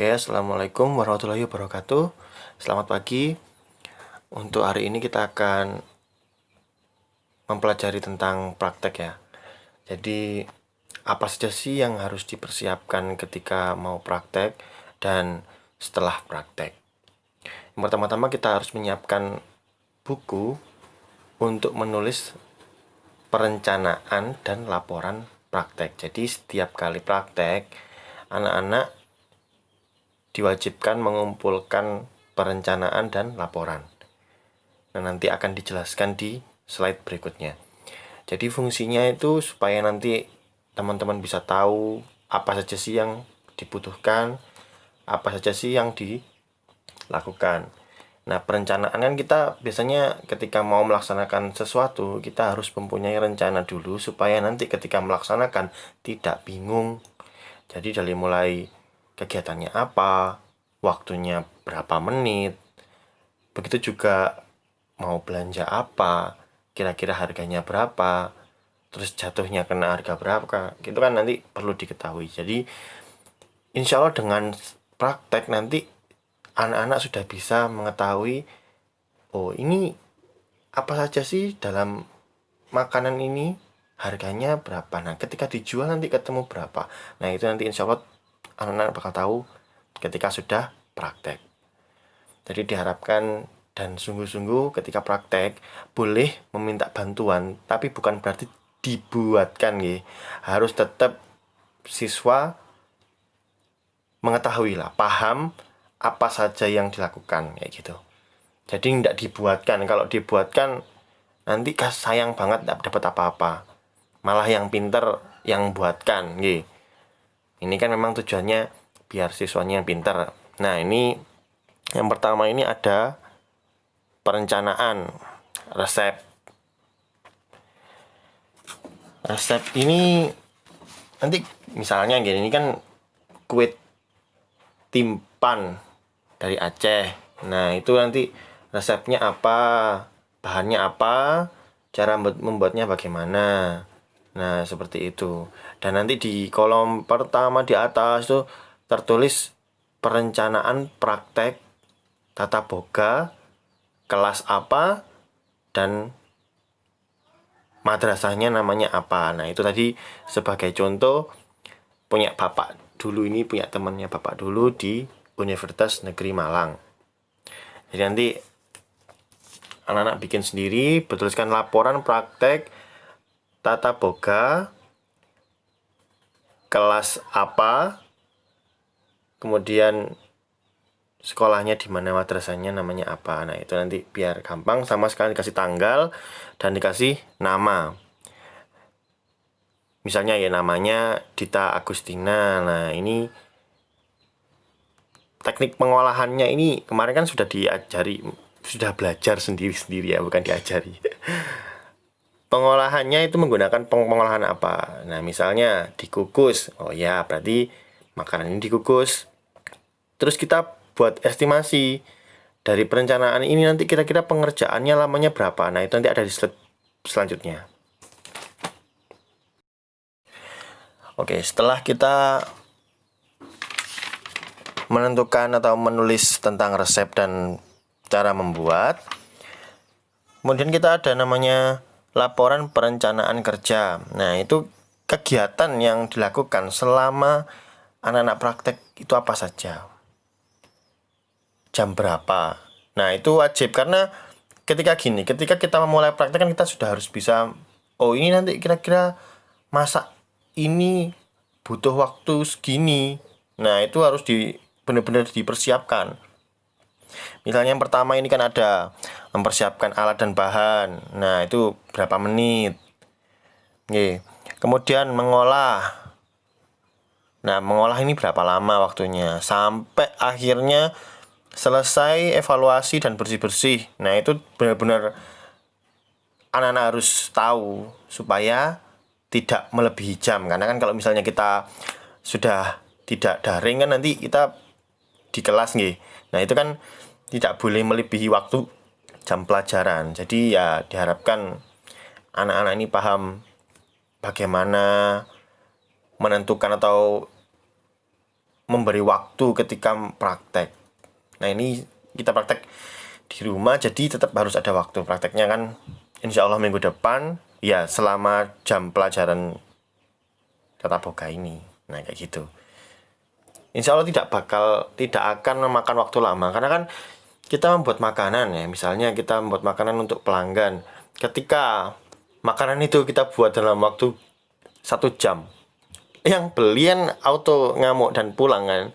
Oke, Assalamualaikum warahmatullahi wabarakatuh. Selamat pagi. Untuk hari ini kita akan mempelajari tentang praktek ya. Jadi, apa saja sih yang harus dipersiapkan ketika mau praktek dan setelah praktek? Yang pertama-tama kita harus menyiapkan buku untuk menulis perencanaan dan laporan praktek. Jadi, setiap kali praktek, anak-anak diwajibkan mengumpulkan perencanaan dan laporan. Nah, nanti akan dijelaskan di slide berikutnya. Jadi fungsinya itu supaya nanti teman-teman bisa tahu apa saja sih yang dibutuhkan, apa saja sih yang dilakukan. Nah, perencanaan kan kita biasanya ketika mau melaksanakan sesuatu, kita harus mempunyai rencana dulu supaya nanti ketika melaksanakan tidak bingung. Jadi dari mulai kegiatannya apa, waktunya berapa menit, begitu juga mau belanja apa, kira-kira harganya berapa, terus jatuhnya kena harga berapa, gitu kan nanti perlu diketahui. Jadi insya Allah dengan praktek nanti anak-anak sudah bisa mengetahui, oh ini apa saja sih dalam makanan ini, harganya berapa. Nah, ketika dijual nanti ketemu berapa. Nah, itu nanti insya Allah anak-anak bakal tahu ketika sudah praktek. Jadi diharapkan dan sungguh-sungguh ketika praktek boleh meminta bantuan, tapi bukan berarti dibuatkan ya. Harus tetap siswa mengetahui lah, paham apa saja yang dilakukan kayak gitu. Jadi tidak dibuatkan. Kalau dibuatkan nanti sayang banget tidak dapat apa-apa. Malah yang pinter yang buatkan gitu. Ini kan memang tujuannya biar siswanya yang pinter. Nah, ini yang pertama ini ada perencanaan resep. Resep ini nanti misalnya gini, ini kan kue timpan dari Aceh. Nah, itu nanti resepnya apa, bahannya apa, cara membuatnya bagaimana. Nah, seperti itu. Dan nanti di kolom pertama di atas tuh tertulis perencanaan praktek tata boga, kelas apa, dan madrasahnya namanya apa. Nah, itu tadi sebagai contoh punya bapak dulu, ini punya temannya bapak dulu di Universitas Negeri Malang. Jadi nanti anak-anak bikin sendiri, bertuliskan laporan praktek tata boga, kelas apa, kemudian sekolahnya di mana, madrasahnya namanya apa. Nah, itu nanti biar gampang, sama sekali dikasih tanggal dan dikasih nama. Misalnya ya namanya Dita Agustina. Nah, ini teknik pengolahannya ini kemarin kan sudah diajari, sudah belajar sendiri-sendiri ya, bukan diajari. Pengolahannya itu menggunakan pengolahan apa? Nah, misalnya dikukus. Oh ya, berarti makanan ini dikukus. Terus kita buat estimasi dari perencanaan ini nanti kira-kira pengerjaannya lamanya berapa. Nah, itu nanti ada di slide selanjutnya. Oke, setelah kita menentukan atau menulis tentang resep dan cara membuat, kemudian kita ada namanya laporan perencanaan kerja. Nah, itu kegiatan yang dilakukan selama anak-anak praktek itu apa saja, jam berapa. Nah, itu wajib karena ketika kita memulai praktek kan kita sudah harus bisa, oh ini nanti kira-kira masak ini butuh waktu segini. Nah, itu harus benar-benar dipersiapkan. Misalnya yang pertama ini kan ada mempersiapkan alat dan bahan. Nah, itu berapa menit. Oke. Kemudian mengolah. Nah, mengolah ini berapa lama waktunya sampai akhirnya selesai evaluasi dan bersih-bersih. Nah, itu benar-benar anak-anak harus tahu supaya tidak melebihi jam. Karena kan kalau misalnya kita sudah tidak daring kan nanti kita di kelas nih. Nah, itu kan tidak boleh melebihi waktu jam pelajaran. Jadi ya diharapkan anak-anak ini paham bagaimana menentukan atau memberi waktu ketika praktek. Nah ini kita praktek di rumah, jadi tetap harus ada waktu. Prakteknya kan insya Allah minggu depan, ya selama jam pelajaran tata boga ini. Nah kayak gitu. Insya Allah tidak akan memakan waktu lama, karena kan kita membuat makanan ya. Misalnya kita membuat makanan untuk pelanggan. Ketika makanan itu kita buat dalam waktu 1 jam, yang belian auto ngamuk dan pulang kan.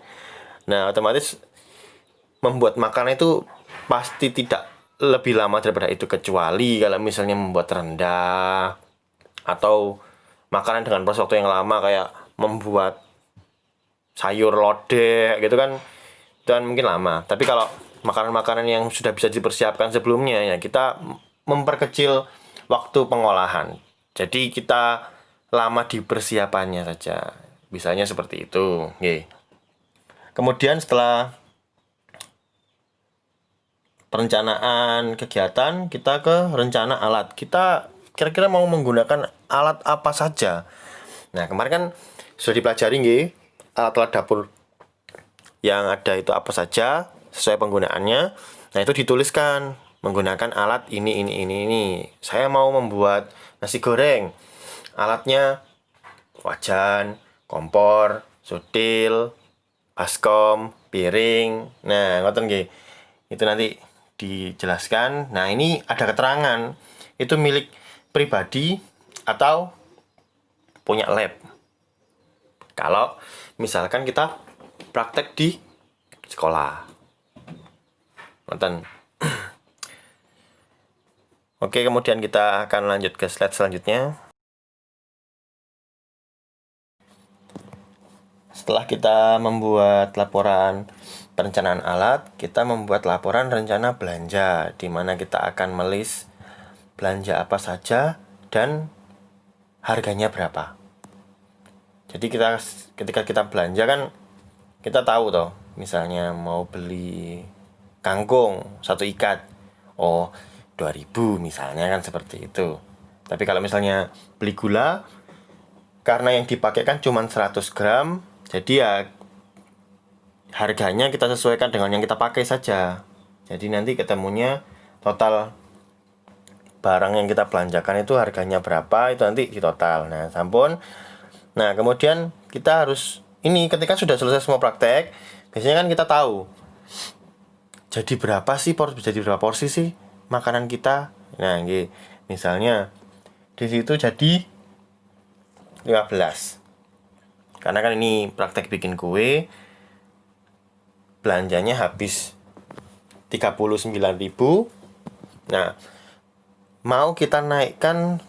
Nah otomatis membuat makanan itu pasti tidak lebih lama daripada itu, kecuali kalau misalnya membuat rendah atau makanan dengan proses waktu yang lama kayak membuat sayur lodeh gitu kan, itu kan mungkin lama. Tapi kalau makanan-makanan yang sudah bisa dipersiapkan sebelumnya, ya kita memperkecil waktu pengolahan. Jadi kita lama di persiapannya saja. Bisanya seperti itu. Oke. Kemudian setelah perencanaan kegiatan, kita ke rencana alat. Kita kira-kira mau menggunakan alat apa saja. Nah, kemarin kan sudah dipelajari nggih, alat-alat dapur yang ada itu apa saja, sesuai penggunaannya. Nah, itu dituliskan menggunakan alat ini. Saya mau membuat nasi goreng. Alatnya wajan, kompor, sutil, baskom, piring. Nah, ngoten nggih. Itu nanti dijelaskan. Nah, ini ada keterangan itu milik pribadi atau punya lab. Kalau misalkan kita praktek di sekolah. Nonton. Oke, kemudian kita akan lanjut ke slide selanjutnya. Setelah kita membuat laporan perencanaan alat, kita membuat laporan rencana belanja, di mana kita akan melis belanja apa saja dan harganya berapa. Jadi ketika kita belanja kan kita tahu toh, misalnya mau beli kangkung 1 ikat, oh 2.000 misalnya kan, seperti itu. Tapi kalau misalnya beli gula, karena yang dipakai kan cuma 100 gram, jadi ya harganya kita sesuaikan dengan yang kita pakai saja. Jadi nanti ketemunya total barang yang kita belanjakan itu harganya berapa, itu nanti di total. Nah, sampun. Nah, kemudian kita harus ini ketika sudah selesai semua praktek, biasanya kan kita tahu jadi berapa sih porsi sih makanan kita. Nah, misalnya di situ jadi 15. Karena kan ini praktek bikin kue, belanjanya habis 39.000. Nah, mau kita naikkan,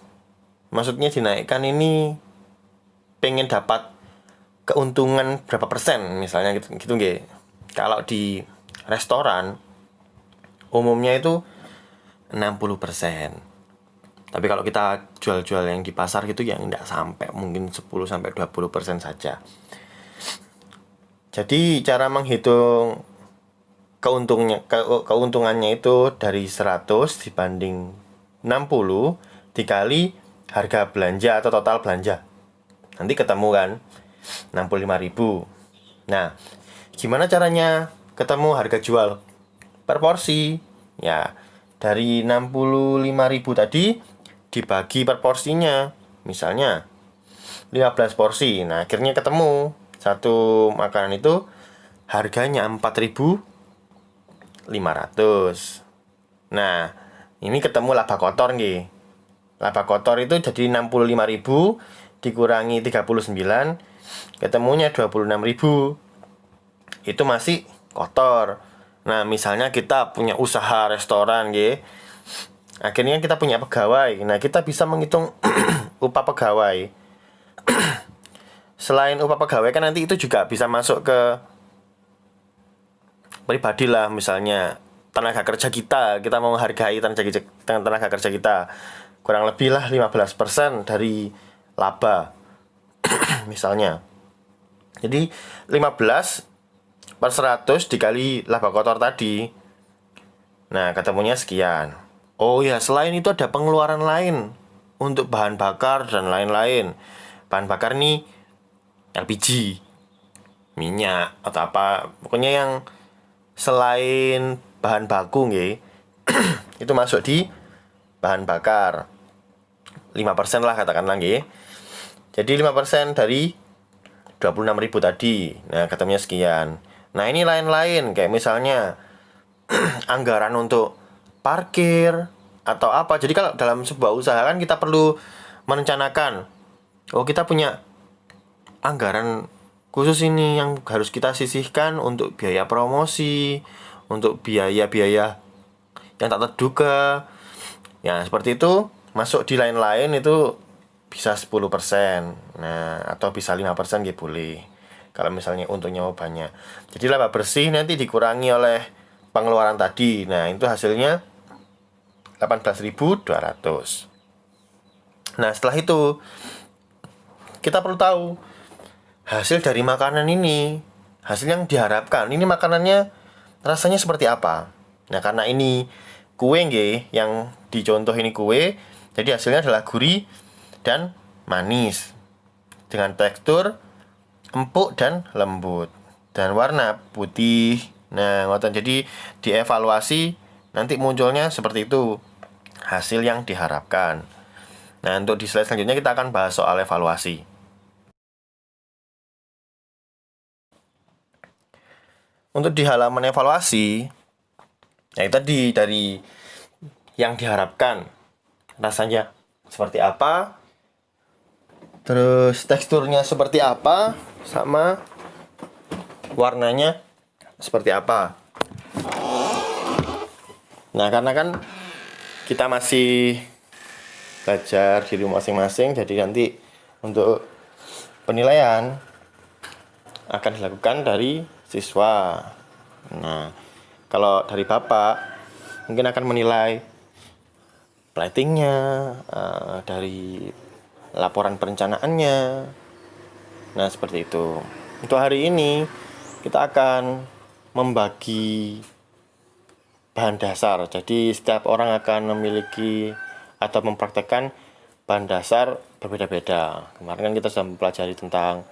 maksudnya dinaikkan ini pengen dapat keuntungan berapa persen misalnya gitu nggih. Kalau di restoran umumnya itu 60%. Tapi kalau kita jual-jual yang di pasar gitu ya enggak sampai, mungkin 10-20% saja. Jadi cara menghitung keuntungannya itu dari 100 dibanding 60 dikali harga belanja atau total belanja. Nanti ketemu kan 65.000. Nah, gimana caranya ketemu harga jual per porsi? Ya, dari 65.000 tadi dibagi per porsinya. Misalnya 15 porsi. Nah, akhirnya ketemu satu makanan itu harganya 4.500. Nah, ini ketemu laba kotor nih. Laba kotor itu jadi 65.000 dikurangi 39, ketemunya 26.000. Itu masih kotor. Nah, misalnya kita punya usaha restoran nggih. Akhirnya kita punya pegawai. Nah, kita bisa menghitung upah pegawai. Selain upah pegawai kan nanti itu juga bisa masuk ke pribadi lah, misalnya tenaga kerja kita mau menghargai tenaga kerja kita kurang lebih lah 15% dari laba misalnya. Jadi 15/100 dikali laba kotor tadi. Nah, ketemunya sekian. Oh ya, selain itu ada pengeluaran lain untuk bahan bakar dan lain-lain. Bahan bakar nih LPG. minyak atau apa, pokoknya yang selain bahan baku nggih itu masuk di bahan bakar 5% lah katakanlah nggih. Jadi 5% dari 26.000 tadi. Nah, ketemunya sekian. Nah, ini lain-lain kayak misalnya anggaran untuk parkir atau apa. Jadi kalau dalam sebuah usaha kan kita perlu merencanakan, oh kita punya anggaran khusus ini yang harus kita sisihkan untuk biaya promosi, untuk biaya-biaya yang tak terduga. Ya, seperti itu masuk di lain-lain itu bisa 10%. Nah, atau bisa 5% ya boleh. Kalau misalnya untungnya banyak. Jadi laba bersih nanti dikurangi oleh pengeluaran tadi. Nah, itu hasilnya 18.200. Nah, setelah itu kita perlu tahu hasil dari makanan ini, hasil yang diharapkan. Ini makanannya rasanya seperti apa. Nah, karena ini kue nggih, yang dicontoh ini kue, jadi hasilnya adalah gurih dan manis dengan tekstur empuk dan lembut dan warna putih. Nah, ngoten. Jadi dievaluasi nanti munculnya seperti itu hasil yang diharapkan. Nah, untuk di slide selanjutnya kita akan bahas soal evaluasi. Untuk di halaman evaluasi, ya tadi dari yang diharapkan rasanya seperti apa, terus teksturnya seperti apa, sama warnanya seperti apa. Nah, karena kan kita masih belajar di rumah masing-masing, jadi nanti untuk penilaian akan dilakukan dari siswa. Nah, kalau dari Bapak mungkin akan menilai platingnya, dari laporan perencanaannya. Nah, seperti itu. Untuk hari ini kita akan membagi bahan dasar. Jadi setiap orang akan memiliki atau mempraktekkan bahan dasar berbeda-beda. Kemarin kan kita sudah mempelajari tentang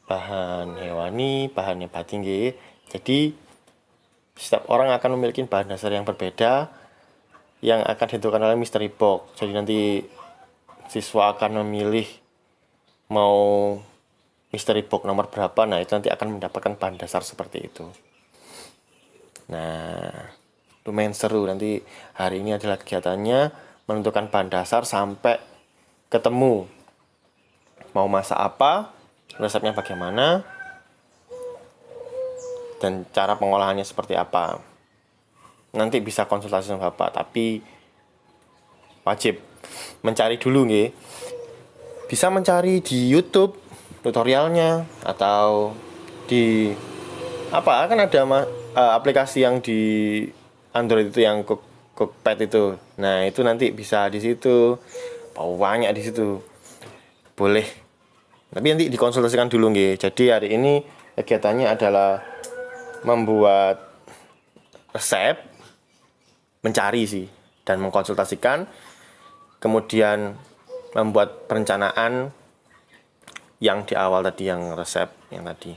bahan hewani, bahan nabati nggih. Jadi setiap orang akan memiliki bahan dasar yang berbeda yang akan ditentukan oleh mystery box. Jadi nanti siswa akan memilih mau mystery box nomor berapa. Nah, itu nanti akan mendapatkan bahan dasar seperti itu. Nah, lumayan seru. Nanti hari ini adalah kegiatannya menentukan bahan dasar sampai ketemu mau masak apa, resepnya bagaimana, dan cara pengolahannya seperti apa. Nanti bisa konsultasi sama Bapak, tapi wajib mencari dulu nggih. Bisa mencari di YouTube tutorialnya atau di apa kan ada aplikasi yang di Android itu yang Cookpad itu. Nah, itu nanti bisa di situ. Banyak di situ. Boleh. Tapi nanti dikonsultasikan dulu nggih. Jadi hari ini kegiatannya adalah membuat resep, mencari sih dan mengkonsultasikan, kemudian membuat perencanaan yang di awal tadi, yang resep yang tadi.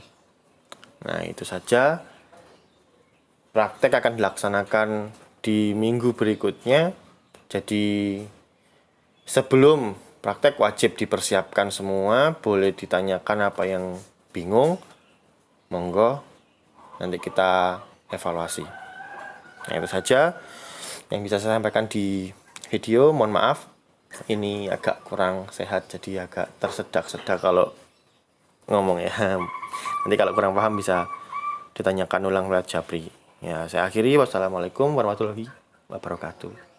Nah, itu saja. Praktek akan dilaksanakan di minggu berikutnya. Jadi sebelum praktek wajib dipersiapkan semua. Boleh ditanyakan apa yang bingung, monggo nanti kita evaluasi. Nah, itu saja yang bisa saya sampaikan di video. Mohon maaf, ini agak kurang sehat, jadi agak tersedak-sedak kalau ngomong ya. Nanti kalau kurang paham bisa ditanyakan ulang lewat Japri. Ya, saya akhiri. Wassalamualaikum warahmatullahi wabarakatuh.